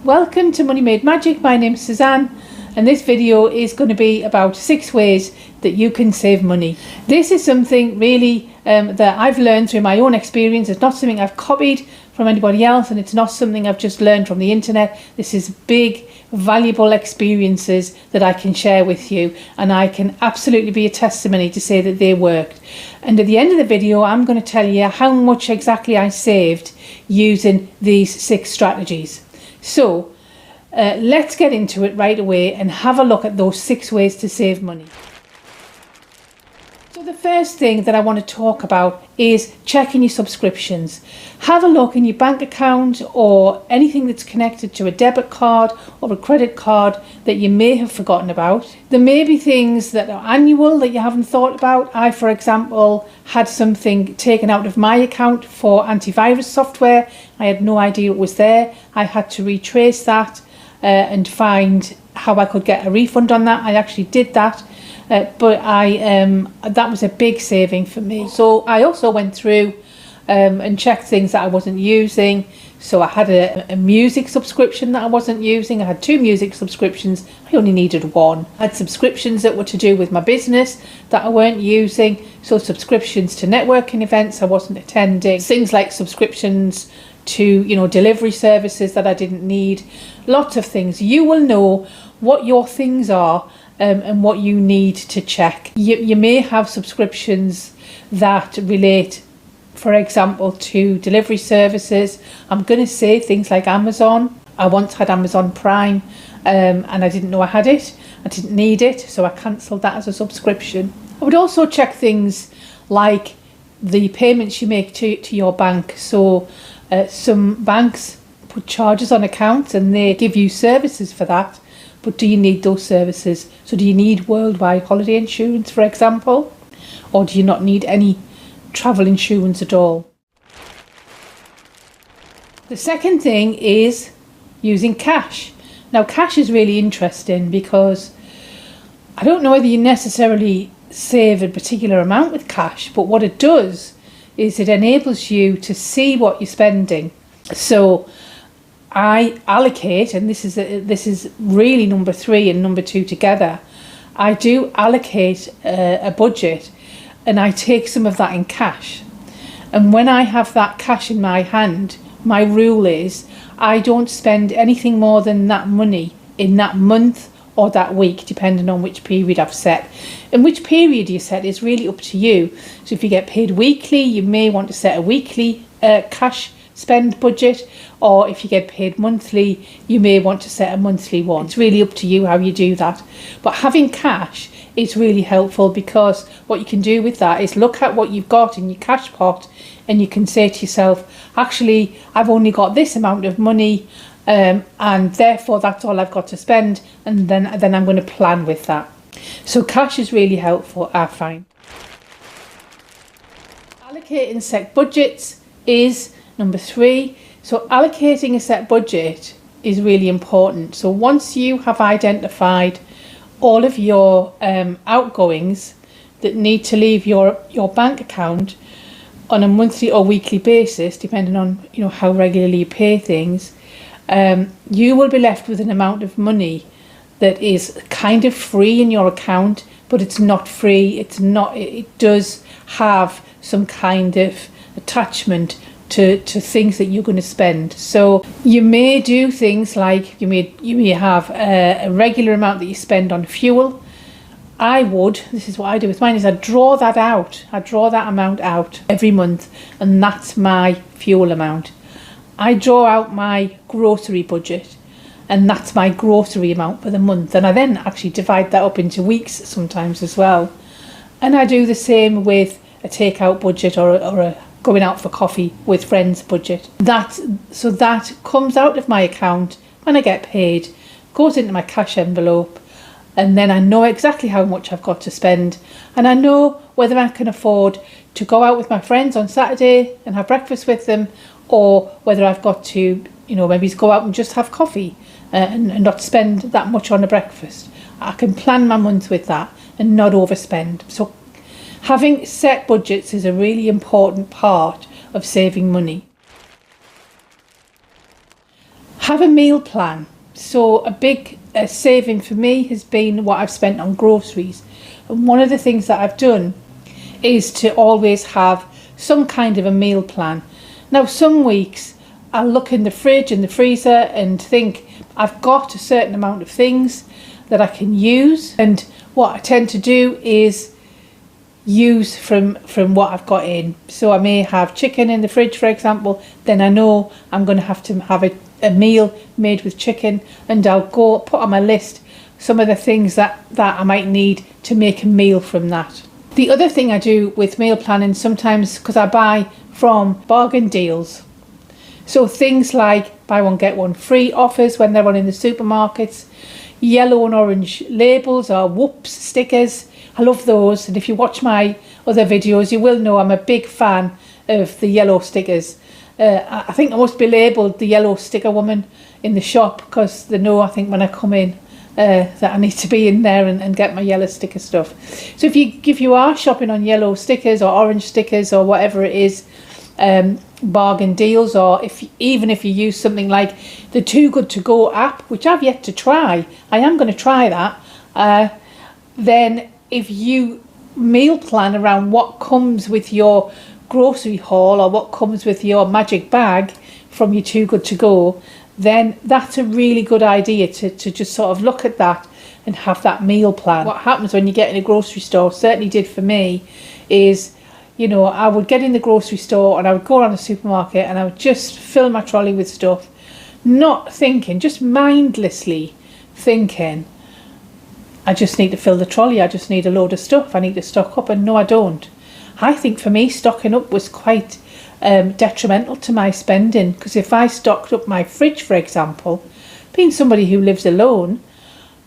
Welcome to Money Made Magic. My name's Suzanne and this video is going to be about 6 ways that you can save money. This is something really that I've learned through my own experience. It's not something I've copied from anybody else, and it's not something I've just learned from the internet. This is big, valuable experiences that I can share with you, and I can absolutely be a testimony to say that they worked. And at the end of the video, I'm going to tell you how much exactly I saved using these 6 strategies. So let's get into it right away and have a look at those 6 ways to save money. So the first thing that I want to talk about is checking your subscriptions. Have a look in your bank account or anything that's connected to a debit card or a credit card that you may have forgotten about. There may be things that are annual that you haven't thought about. I, for example, had something taken out of my account for antivirus software. I had no idea it was there. I had to retrace that and find how I could get a refund on that. I actually did that. But that was a big saving for me. So I also went through and checked things that I wasn't using. So I had a music subscription that I wasn't using. I had 2 music subscriptions. I only needed 1. I had subscriptions that were to do with my business that I weren't using. So subscriptions to networking events I wasn't attending. Things like subscriptions to, delivery services that I didn't need. Lots of things. You will know what your things are and what you need to check. You may have subscriptions that relate, for example, to delivery services. I'm going to say things like Amazon. I once had Amazon Prime and I didn't know I had it. I didn't need it, so I cancelled that as a subscription. I would also check things like the payments you make to your bank. So some banks put charges on accounts and they give you services for that. But do you need those services? So do you need worldwide holiday insurance, for example? Or do you not need any travel insurance at all? The second thing is using cash. Now, cash is really interesting because I don't know whether you necessarily save a particular amount with cash, but what it does is it enables you to see what you're spending. So I allocate, and this is really number 3 and number 2 together. I do allocate a budget, and I take some of that in cash. And when I have that cash in my hand, my rule is I don't spend anything more than that money in that month or that week, depending on which period I've set. And which period you set is really up to you. So if you get paid weekly, you may want to set a weekly cash spend budget, or if you get paid monthly, you may want to set a monthly one. It's really up to you how you do that. But having cash is really helpful because what you can do with that is look at what you've got in your cash pot and you can say to yourself, actually, I've only got this amount of money and therefore that's all I've got to spend, and then I'm going to plan with that. So cash is really helpful, I find. Allocating set budgets is number 3. So allocating a set budget is really important. So once you have identified all of your outgoings that need to leave your bank account on a monthly or weekly basis, depending on how regularly you pay things, you will be left with an amount of money that is kind of free in your account, but it's not free. It does have some kind of attachment to things that you're going to spend. So you may do things like you may have a regular amount that you spend on fuel. This is what I do with mine, is I draw that out. I draw that amount out every month, and that's my fuel amount. I draw out my grocery budget, and that's my grocery amount for the month. And I then actually divide that up into weeks sometimes as well. And I do the same with a takeout budget or a going out for coffee with friends budget. That comes out of my account when I get paid, goes into my cash envelope, and then I know exactly how much I've got to spend, and I know whether I can afford to go out with my friends on Saturday and have breakfast with them, or whether I've got to maybe go out and just have coffee and not spend that much on a breakfast. I can plan my month with that and not overspend. So having set budgets is a really important part of saving money. Have a meal plan. So a big saving for me has been what I've spent on groceries. And one of the things that I've done is to always have some kind of a meal plan. Now, some weeks I'll look in the fridge and the freezer and think I've got a certain amount of things that I can use. And what I tend to do is use from what I've got in. So I may have chicken in the fridge, for example, then I know I'm going to have a meal made with chicken, and I'll go put on my list some of the things that I might need to make a meal from that. The other thing I do with meal planning sometimes, because I buy from bargain deals, so things like buy one get one free offers when they're on in the supermarkets, yellow and orange labels or whoops stickers. I love those, and if you watch my other videos you will know I'm a big fan of the yellow stickers. I think I must be labelled the yellow sticker woman in the shop, because they know, I think, when I come in that I need to be in there and get my yellow sticker stuff. So if you are shopping on yellow stickers or orange stickers or whatever it is, bargain deals, or even if you use something like the Too Good To Go app, which I've yet to try, I am going to try that, then if you meal plan around what comes with your grocery haul or what comes with your magic bag from your Too Good To Go, then that's a really good idea to just sort of look at that and have that meal plan. What happens when you get in a grocery store, certainly did for me, is, you know, I would get in the grocery store and I would go around the supermarket and I would just fill my trolley with stuff, not thinking, just mindlessly thinking, I just need to fill the trolley, I just need a load of stuff, I need to stock up. And no, I don't. I think for me, stocking up was quite detrimental to my spending, because if I stocked up my fridge, for example, being somebody who lives alone,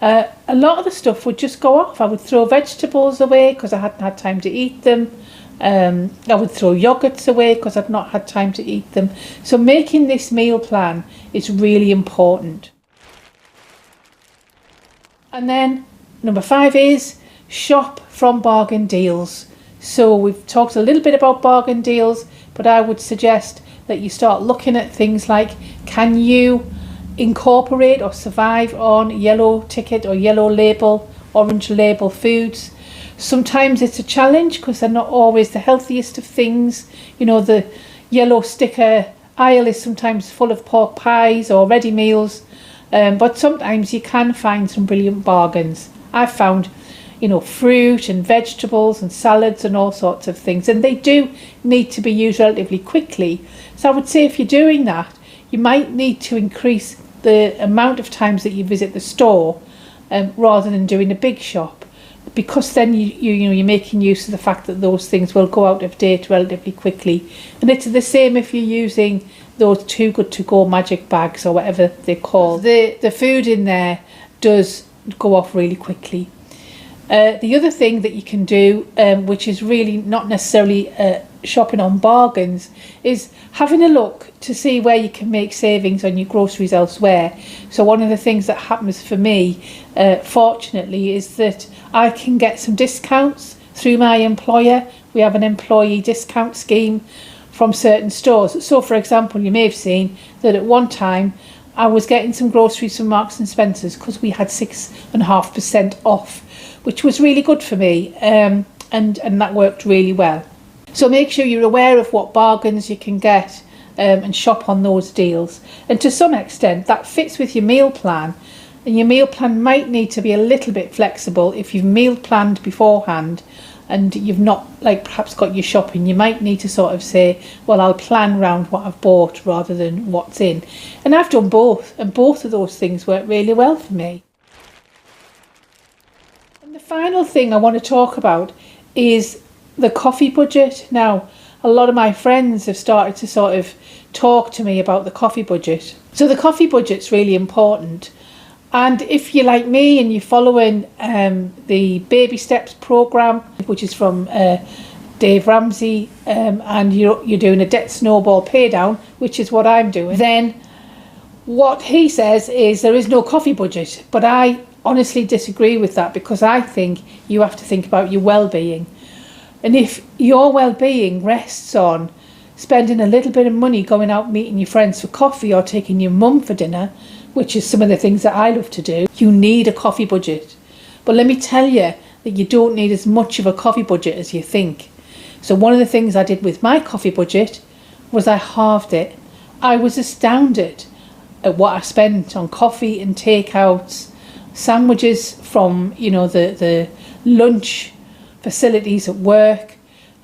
a lot of the stuff would just go off. I would throw vegetables away because I hadn't had time to eat them. I would throw yogurts away because I'd not had time to eat them. So making this meal plan is really important. And then number 5 is shop from bargain deals. So we've talked a little bit about bargain deals, but I would suggest that you start looking at things like, can you incorporate or survive on yellow ticket or yellow label, orange label foods? Sometimes it's a challenge because they're not always the healthiest of things. You know, the yellow sticker aisle is sometimes full of pork pies or ready meals, but sometimes you can find some brilliant bargains. I've found, you know, fruit and vegetables and salads and all sorts of things, and they do need to be used relatively quickly. So I would say if you're doing that, you might need to increase the amount of times that you visit the store rather than doing a big shop, because then you're making use of the fact that those things will go out of date relatively quickly. And it's the same if you're using those Too Good To Go magic bags or whatever they're called. The food in there does go off really quickly. The other thing that you can do, which is really not necessarily shopping on bargains, is having a look to see where you can make savings on your groceries elsewhere. So one of the things that happens for me, fortunately, is that I can get some discounts through my employer. We have an employee discount scheme from certain stores. So for example, you may have seen that at one time I was getting some groceries from Marks and Spencer's because we had 6.5% off, which was really good for me, and that worked really well. So make sure you're aware of what bargains you can get and shop on those deals. And to some extent that fits with your meal plan, and your meal plan might need to be a little bit flexible. If you've meal planned beforehand and you've not perhaps got your shopping, you might need to sort of say, well, I'll plan around what I've bought rather than what's in. And I've done both, and both of those things work really well for me. The final thing I want to talk about is the coffee budget. Now, a lot of my friends have started to sort of talk to me about the coffee budget. So the coffee budget's really important. And if you're like me and you're following the Baby Steps programme, which is from Dave Ramsey, and you're doing a debt snowball pay down, which is what I'm doing, then what he says is there is no coffee budget. But I honestly disagree with that, because I think you have to think about your well-being. And if your well-being rests on spending a little bit of money going out meeting your friends for coffee or taking your mum for dinner, which is some of the things that I love to do, you need a coffee budget. But let me tell you that you don't need as much of a coffee budget as you think. So one of the things I did with my coffee budget was I halved it. I was astounded at what I spent on coffee and takeouts, sandwiches from, you know, the lunch facilities at work,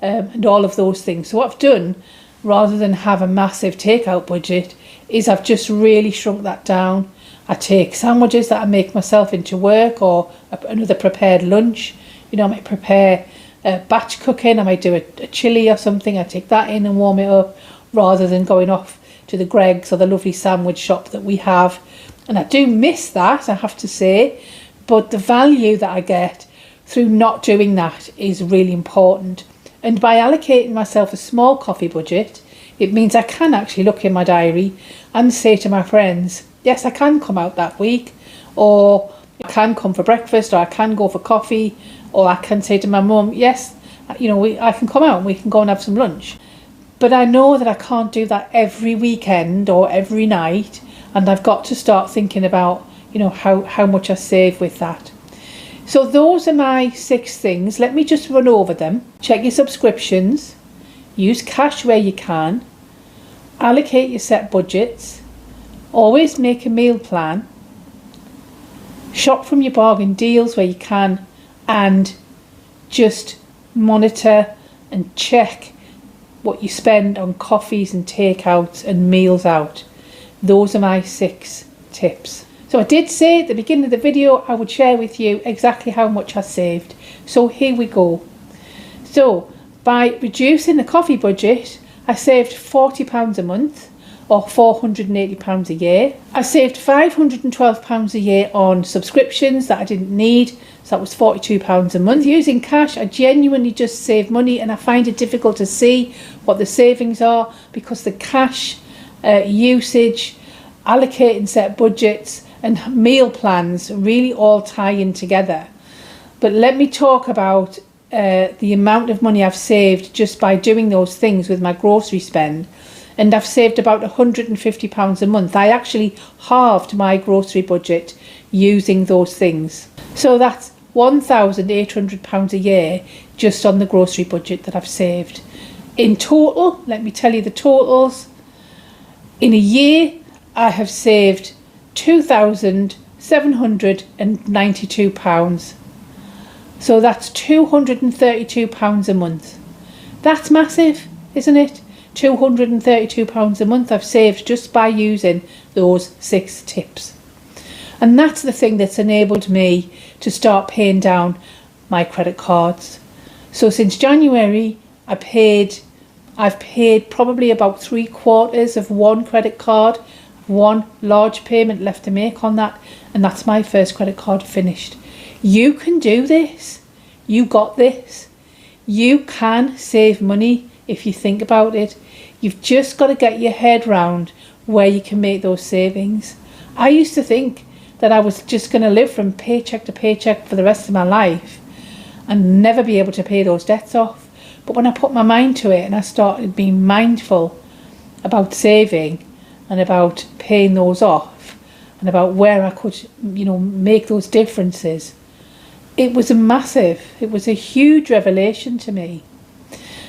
and all of those things. So what I've done, rather than have a massive takeout budget, is I've just really shrunk that down. I take sandwiches that I make myself into work, or another prepared lunch. You know, I might prepare batch cooking, I might do a chili or something, I take that in and warm it up, rather than going off to the Greggs or the lovely sandwich shop that we have. And I do miss that, I have to say, but the value that I get through not doing that is really important. And by allocating myself a small coffee budget, it means I can actually look in my diary and say to my friends, yes, I can come out that week, or I can come for breakfast, or I can go for coffee, or I can say to my mum, yes, you know, I can come out and we can go and have some lunch. But I know that I can't do that every weekend or every night, and I've got to start thinking about, you know, how much I save with that. So those are my 6 things. Let me just run over them. Check your subscriptions, use cash where you can, allocate your set budgets, always make a meal plan, shop from your bargain deals where you can, and just monitor and check what you spend on coffees and takeouts and meals out. Those are my 6 tips. So I did say at the beginning of the video I would share with you exactly how much I saved. So here we go. So by reducing the coffee budget, I saved £40 a month, or £480 a year. I saved £512 a year on subscriptions that I didn't need, so that was £42 a month. Using cash, I genuinely just save money, and I find it difficult to see what the savings are because the cash usage, allocating set budgets and meal plans really all tie in together. But let me talk about the amount of money I've saved just by doing those things with my grocery spend. And I've saved about £150 a month. I actually halved my grocery budget using those things. So that's £1,800 a year just on the grocery budget that I've saved. In total, let me tell you the totals. In a year, I have saved £2,792. So that's £232 a month. That's massive, isn't it? £232 a month I've saved just by using those 6 tips. And that's the thing that's enabled me to start paying down my credit cards. So since January, I've paid probably about 3/4 of one credit card, one large payment left to make on that, and that's my first credit card finished. You can do this. You got this. You can save money if you think about it. You've just got to get your head round where you can make those savings. I used to think that I was just going to live from paycheck to paycheck for the rest of my life and never be able to pay those debts off. But when I put my mind to it and I started being mindful about saving and about paying those off and about where I could, you know, make those differences, it was a huge revelation to me.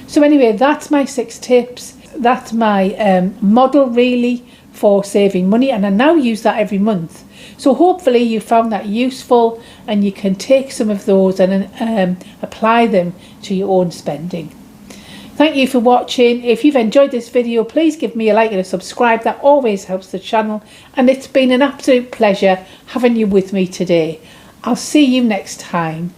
So anyway, that's my 6 tips. That's my model really for saving money, and I now use that every month. So hopefully you found that useful and you can take some of those and apply them to your own spending. Thank you for watching. If you've enjoyed this video, please give me a like and a subscribe. That always helps the channel, and it's been an absolute pleasure having you with me today. I'll see you next time.